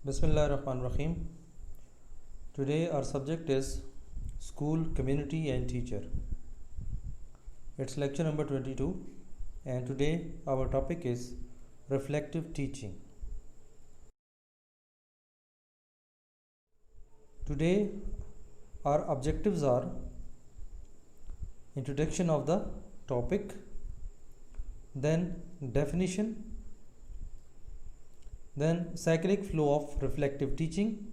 Bismillahirrahmanirrahim. Today our subject is School, Community and Teacher. It's lecture number 22 and today our topic is reflective teaching. Today our objectives are introduction of the topic, then definition, then cyclic flow of reflective teaching,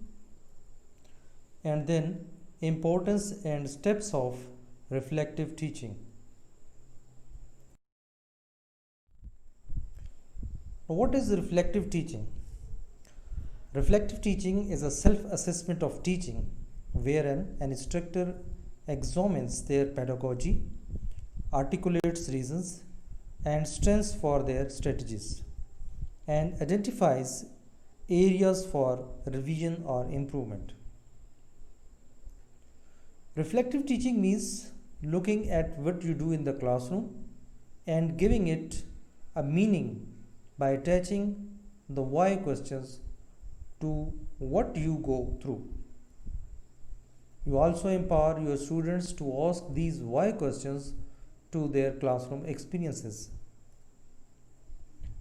and then importance and steps of reflective teaching. What is reflective teaching? Reflective teaching is a self-assessment of teaching wherein an instructor examines their pedagogy, articulates reasons and strengths for their strategies, and identifies areas for revision or improvement. Reflective teaching means looking at what you do in the classroom and giving it a meaning by attaching the why questions to what you go through. You also empower your students to ask these why questions to their classroom experiences.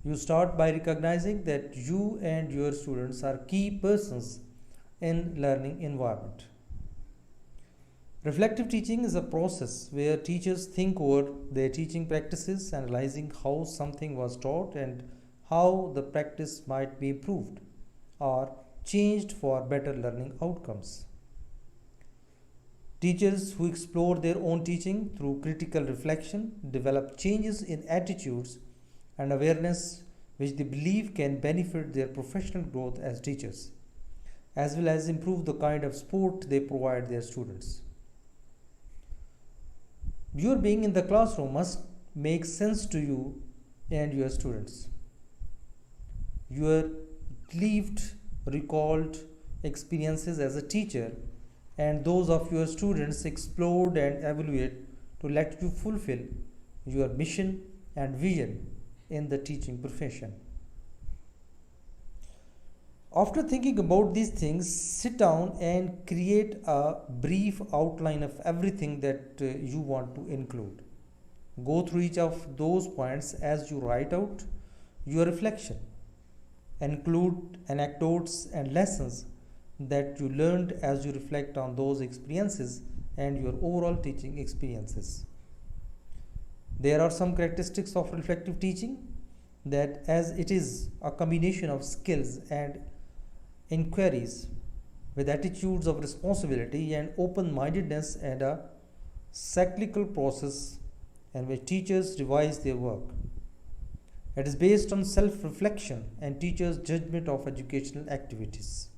You start by recognizing that you and your students are key persons in learning environment. Reflective teaching is a process where teachers think over their teaching practices, analyzing how something was taught and how the practice might be improved or changed for better learning outcomes. Teachers who explore their own teaching through critical reflection develop changes in attitudes and awareness which they believe can benefit their professional growth as teachers, as well as improve the kind of support they provide their students. Your being in the classroom must make sense to you and your students. Your lived, recalled experiences as a teacher and those of your students explored and evaluate to let you fulfill your mission and vision in the teaching profession. After thinking about these things, sit down and create a brief outline of everything that you want to include. Go through each of those points as you write out your reflection. Include anecdotes and lessons that you learned as you reflect on those experiences and your overall teaching experiences. There are some characteristics of reflective teaching that, as it is a combination of skills and inquiries with attitudes of responsibility and open-mindedness, and a cyclical process in which teachers revise their work. It is based on self-reflection and teachers' judgment of educational activities.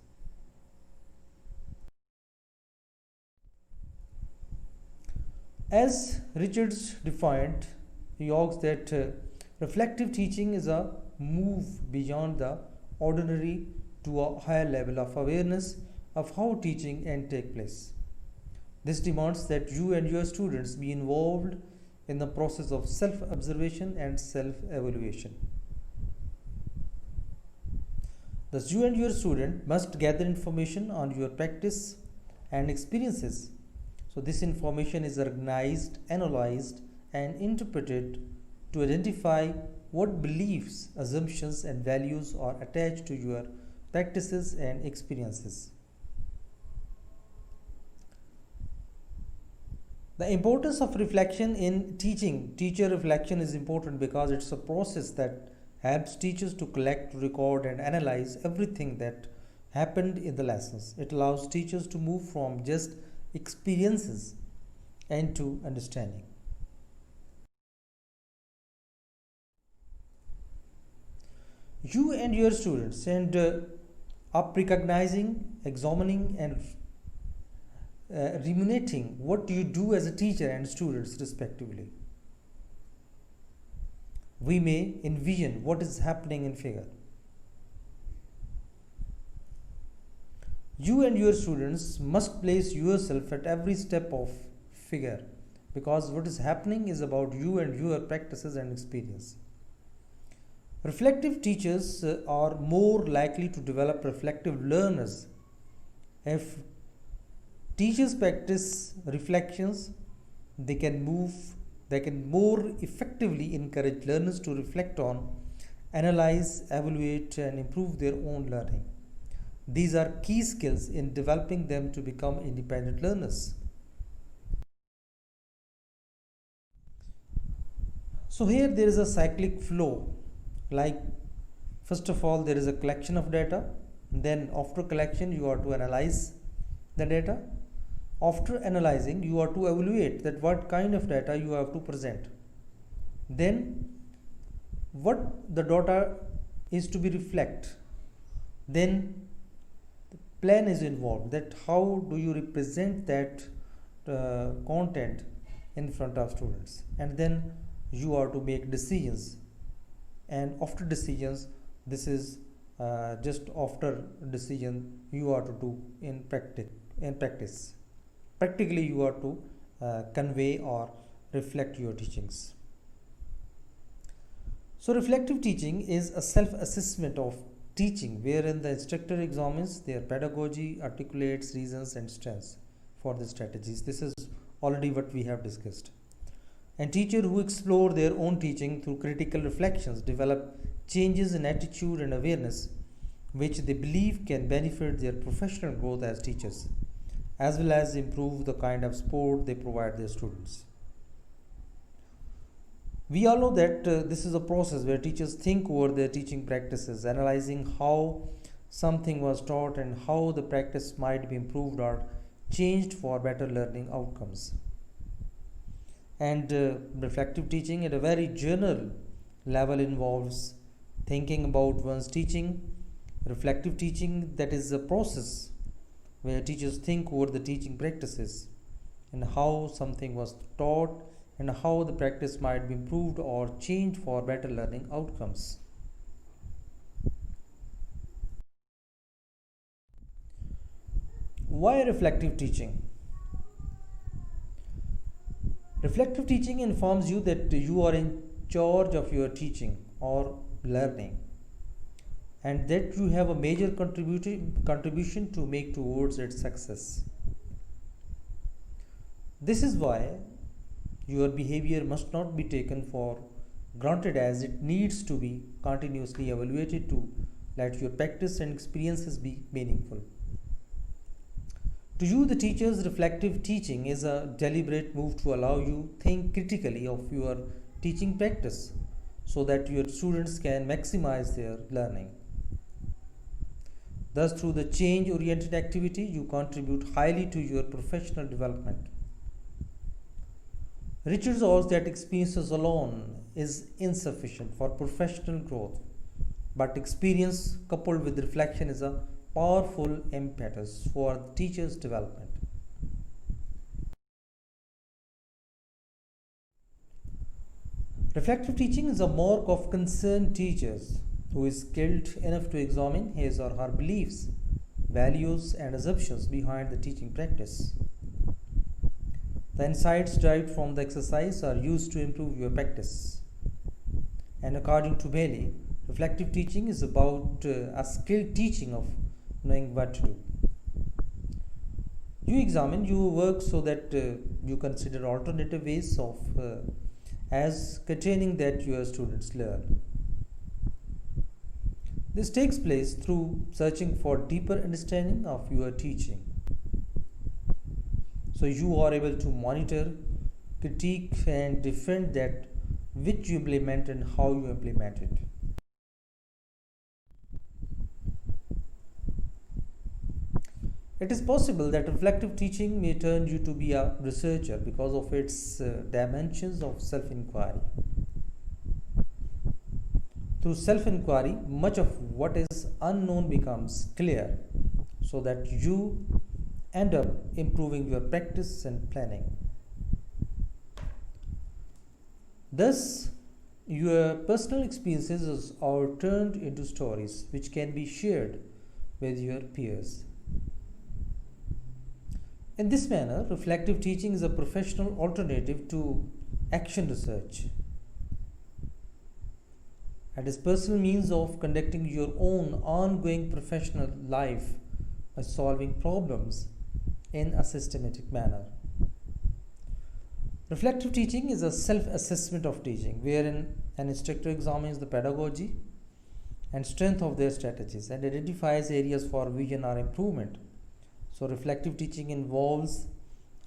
As Richards defined, he argues that reflective teaching is a move beyond the ordinary to a higher level of awareness of how teaching can take place. This demands that you and your students be involved in the process of self-observation and self-evaluation. Thus, you and your student must gather information on your practice and experiences. So this information is organized, analyzed, and interpreted to identify what beliefs, assumptions, and values are attached to your practices and experiences. The importance of reflection in teaching. Teacher reflection is important because it's a process that helps teachers to collect, record, and analyze everything that happened in the lessons. It allows teachers to move from just experiences and to understanding. You and your students end up recognizing, examining, and ruminating what you do as a teacher and students respectively. We may envision what is happening in figure. You and your students must place yourself at every step of figure because what is happening is about you and your practices and experience. Reflective teachers are more likely to develop reflective learners. If teachers practice reflections, they can move they can more effectively encourage learners to reflect on, analyze, evaluate, and improve their own learning. These are key skills in developing them to become independent learners. So here there is a cyclic flow. Like, first of all, there is a collection of data. Then after collection, you are to analyze the data. After analyzing, you are to evaluate that what kind of data you have to present. Then what the data is to be reflect. Then the plan is involved, that how do you represent that content in front of students, and then you are to make decisions. And after decisions, this is just after decision you are to do in practice. Practically you are to convey or reflect your teachings. So reflective teaching is a self-assessment of teaching wherein the instructor examines their pedagogy, articulates reasons and strengths for the strategies. This is already what we have discussed. And teachers who explore their own teaching through critical reflections develop changes in attitude and awareness which they believe can benefit their professional growth as teachers, as well as improve the kind of support they provide their students. We all know that this is a process where teachers think over their teaching practices, analyzing how something was taught and how the practice might be improved or changed for better learning outcomes. And reflective teaching at a very general level involves thinking about one's teaching. Reflective teaching, that is a process where teachers think over the teaching practices and how something was taught and how the practice might be improved or changed for better learning outcomes. Why reflective teaching? Reflective teaching informs you that you are in charge of your teaching or learning, and that you have a major contribution to make towards its success. This is why your behavior must not be taken for granted, as it needs to be continuously evaluated to let your practice and experiences be meaningful. To you, the teacher's reflective teaching is a deliberate move to allow you think critically of your teaching practice so that your students can maximize their learning. Thus, through the change-oriented activity, you contribute highly to your professional development. Richard holds that experiences alone is insufficient for professional growth, but experience coupled with reflection is a powerful impetus for the teacher's development. Reflective teaching is a mark of concerned teachers who is skilled enough to examine his or her beliefs, values, and assumptions behind the teaching practice. The insights derived from the exercise are used to improve your practice. And according to Bailey, reflective teaching is about a skilled teaching of knowing what to do. You examine your work so that you consider alternative ways of as containing that your students learn. This takes place through searching for deeper understanding of your teaching. So you are able to monitor, critique, and defend that which you implement and how you implement it. It is possible that reflective teaching may turn you to be a researcher because of its dimensions of self-inquiry. Through self-inquiry, much of what is unknown becomes clear, so that you end up improving your practice and planning. Thus, your personal experiences are turned into stories which can be shared with your peers. In this manner, reflective teaching is a professional alternative to action research. and is personal means of conducting your own ongoing professional life by solving problems in a systematic manner. Reflective teaching is a self-assessment of teaching, wherein an instructor examines the pedagogy and strength of their strategies and identifies areas for vision or improvement. So, reflective teaching involves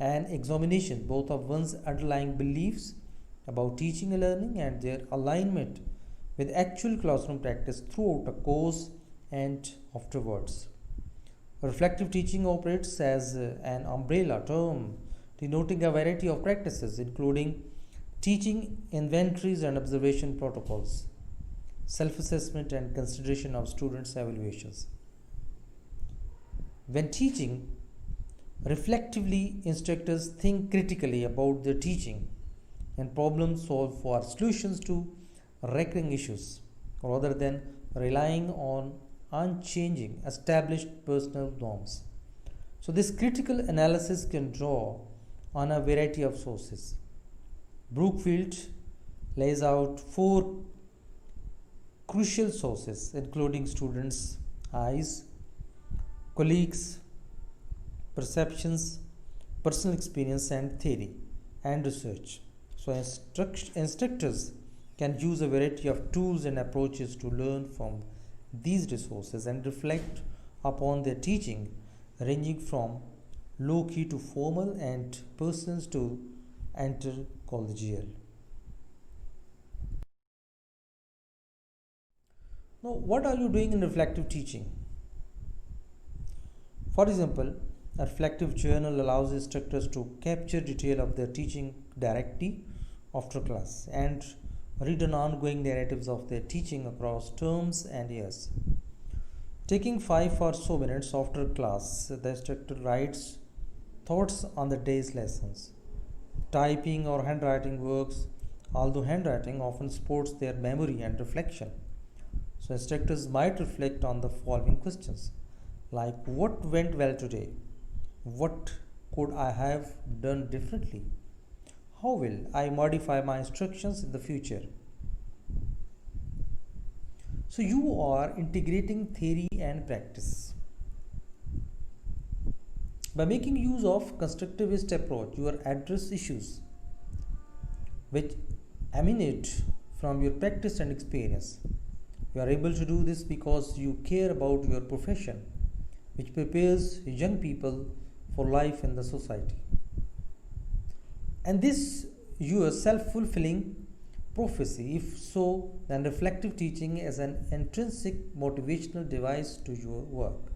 an examination both of one's underlying beliefs about teaching and learning and their alignment with actual classroom practice throughout a course and afterwards. Reflective teaching operates as an umbrella term denoting a variety of practices, including teaching inventories and observation protocols, self assessment, and consideration of students' evaluations. When teaching, reflectively, instructors think critically about their teaching and problem solve for solutions to recurring issues rather than relying on unchanging established personal norms. So, this critical analysis can draw on a variety of sources. Brookfield lays out four crucial sources, including students' eyes, colleagues' perceptions, personal experience, and theory and research. So, instructors can use a variety of tools and approaches to learn from these resources and reflect upon their teaching, ranging from low key to formal and persons to intercollegial. Now, what are you doing in reflective teaching? For example, a reflective journal allows instructors to capture detail of their teaching directly after class and read an ongoing narratives of their teaching across terms and years. Taking 5 or so minutes after class, the instructor writes thoughts on the day's lessons. Typing or handwriting works, although handwriting often supports their memory and reflection. So, instructors might reflect on the following questions like what went well today? What could I have done differently? How will I modify my instructions in the future? So, you are integrating theory and practice. By making use of constructivist approach, you are address issues which emanate from your practice and experience. You are able to do this because you care about your profession, which prepares young people for life in the society. And this your self-fulfilling prophecy. If so, then reflective teaching is an intrinsic motivational device to your work.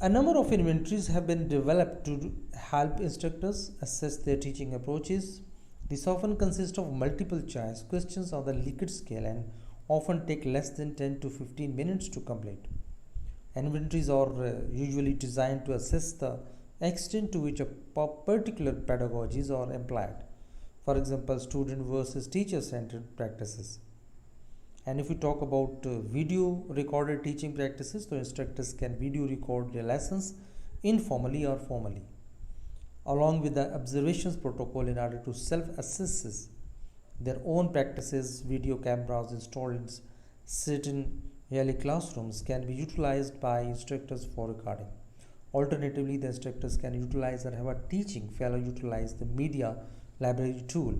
A number of inventories have been developed to help instructors assess their teaching approaches. These often consist of multiple choice questions on the Likert scale and often take less than 10 to 15 minutes to complete. Inventories are usually designed to assess the extent to which a particular pedagogies are employed. For example, student versus teacher centered practices. And if we talk about video recorded teaching practices, so instructors can video record their lessons informally or formally, along with the observations protocol in order to self-assess their own practices. Video cameras installed in certain early classrooms can be utilized by instructors for recording. Alternatively, the instructors can utilize or have a teaching fellow utilize the media library tool.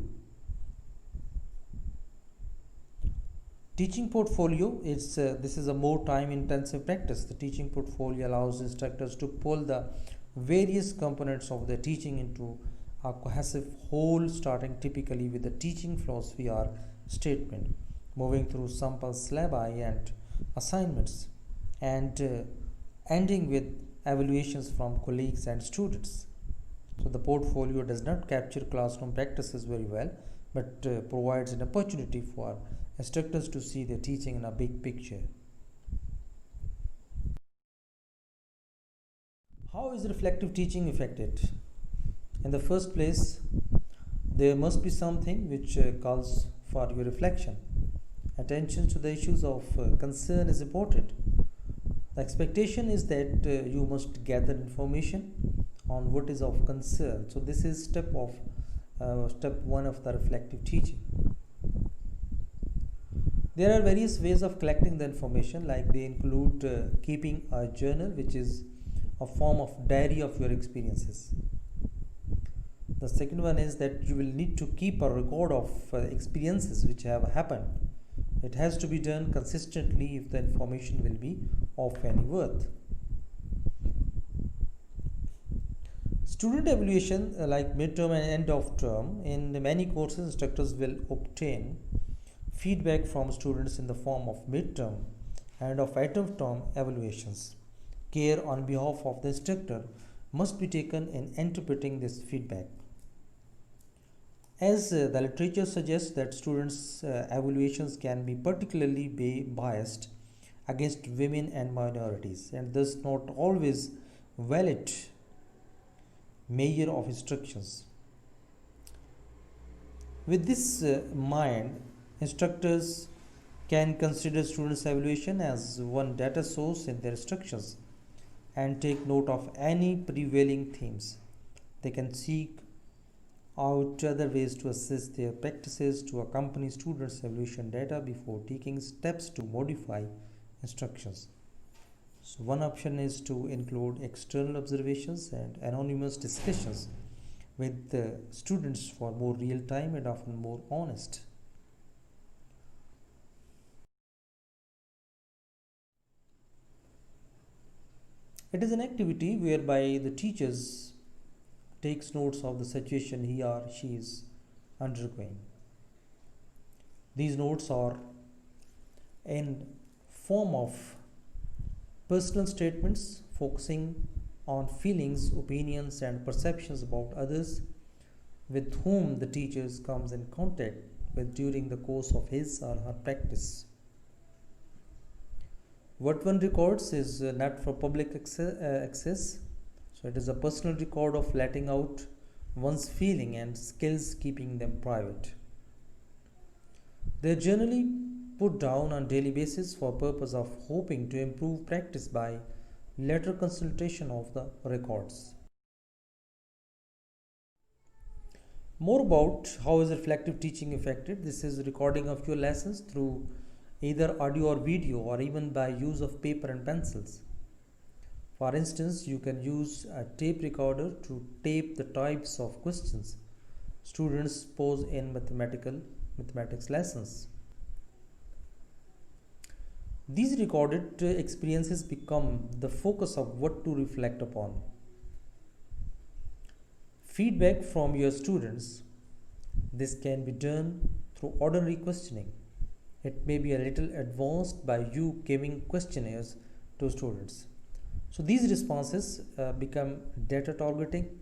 Teaching portfolio is this is a more time intensive practice. The teaching portfolio allows instructors to pull the various components of their teaching into a cohesive whole, starting typically with the teaching philosophy or statement, moving through sample syllabi and assignments, and ending with evaluations from colleagues and students. So the portfolio does not capture classroom practices very well, but provides an opportunity for instructors to see their teaching in a big picture. How is reflective teaching effected? In the first place, there must be something which calls for your reflection. Attention to the issues of concern is important. The expectation is that you must gather information on what is of concern. So this is step one of the reflective teaching. There are various ways of collecting the information, like they include keeping a journal, which is a form of diary of your experiences. The second one is that you will need to keep a record of experiences which have happened. It has to be done consistently if the information will be of any worth. Student evaluation, like midterm and end of term, in many courses instructors will obtain feedback from students in the form of midterm and of end of term evaluations. Care on behalf of the instructor must be taken in interpreting this feedback. As the literature suggests that students' evaluations can be particularly biased against women and minorities, and thus not always valid measure of instructions. With this mind, instructors can consider students' evaluation as one data source in their instructions and take note of any prevailing themes. They can seek out other ways to assess their practices to accompany students' evaluation data before taking steps to modify instructions. So, one option is to include external observations and anonymous discussions with the students for more real time and often more honest. It is an activity whereby the teachers takes notes of the situation he or she is undergoing. These notes are in form of personal statements focusing on feelings, opinions and perceptions about others with whom the teacher comes in contact with during the course of his or her practice. What one records is not for public access, so it is a personal record of letting out one's feeling and skills, keeping them private. They are generally put down on daily basis for purpose of hoping to improve practice by later consultation of the records. More about how is reflective teaching effective. This is recording of your lessons through either audio or video or even by use of paper and pencils. For instance, you can use a tape recorder to tape the types of questions students pose in mathematics lessons. These recorded experiences become the focus of what to reflect upon. Feedback from your students. This can be done through ordinary questioning. It may be a little advanced by you giving questionnaires to students. So these responses become data targeting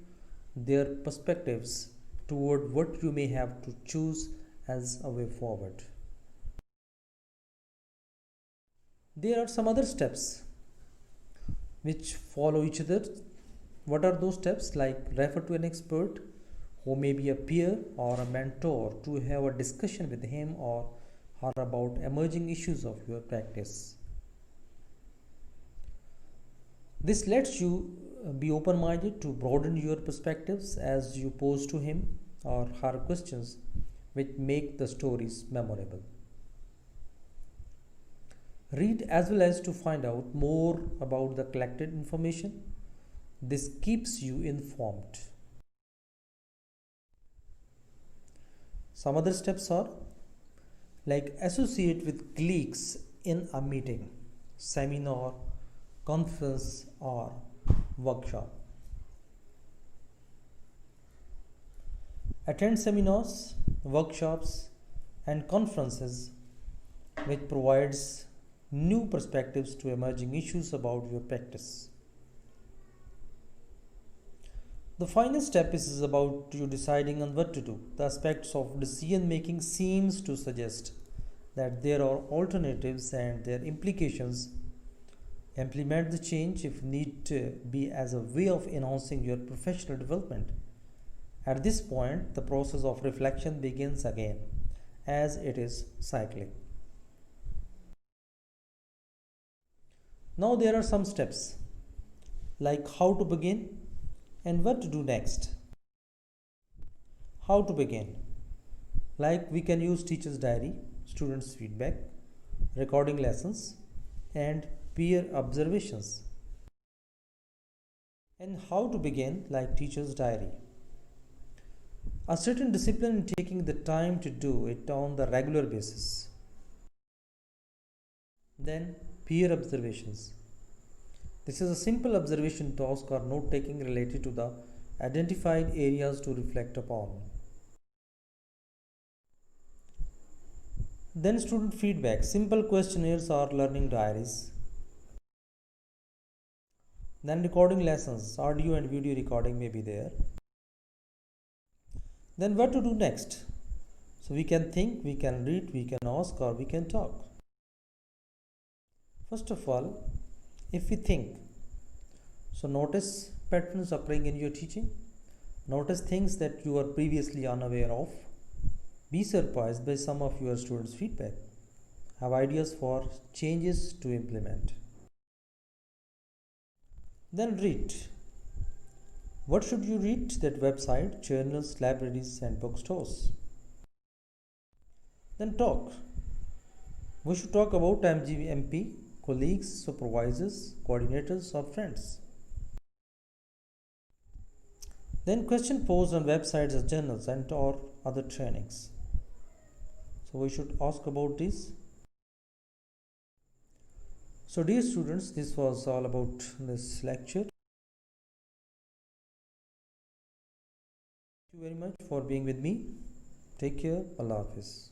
their perspectives toward what you may have to choose as a way forward. There are some other steps which follow each other. What are those steps? Like refer to an expert who may be a peer or a mentor to have a discussion with him or her about emerging issues of your practice. This lets you be open-minded to broaden your perspectives as you pose to him or her questions which make the stories memorable. Read as well as to find out more about the collected information. This keeps you informed. Some other steps are like associate with colleagues in a meeting, seminar, conference or workshop. Attend seminars, workshops and conferences which provides new perspectives to emerging issues about your practice. The final step is about you deciding on what to do. The aspects of decision making seems to suggest that there are alternatives and their implications. Implement the change if need to be as a way of enhancing your professional development. At this point, the process of reflection begins again, as it is cyclic. Now there are some steps, like how to begin and what to do next. How to begin? Like we can use teacher's diary, students' feedback, recording lessons, and peer observations. And how to begin, like teacher's diary. A certain discipline in taking the time to do it on the regular basis. Then peer observations. This is a simple observation task or note taking related to the identified areas to reflect upon. Then student feedback, simple questionnaires or learning diaries. Then recording lessons, audio and video recording may be there. Then what to do next? So we can think, we can read, we can ask, or we can talk. First of all, if we think, so notice patterns occurring in your teaching. Notice things that you were previously unaware of. Be surprised by some of your students' feedback. Have ideas for changes to implement. Then read. What should you read? That website, journals, libraries, and bookstores. Then talk. We should talk about MGMP, colleagues, supervisors, coordinators, or friends. Then question posed on websites or journals and or other trainings. So we should ask about this. So dear students, this was all about this lecture. Thank you very much for being with me. Take care. Allah Hafiz.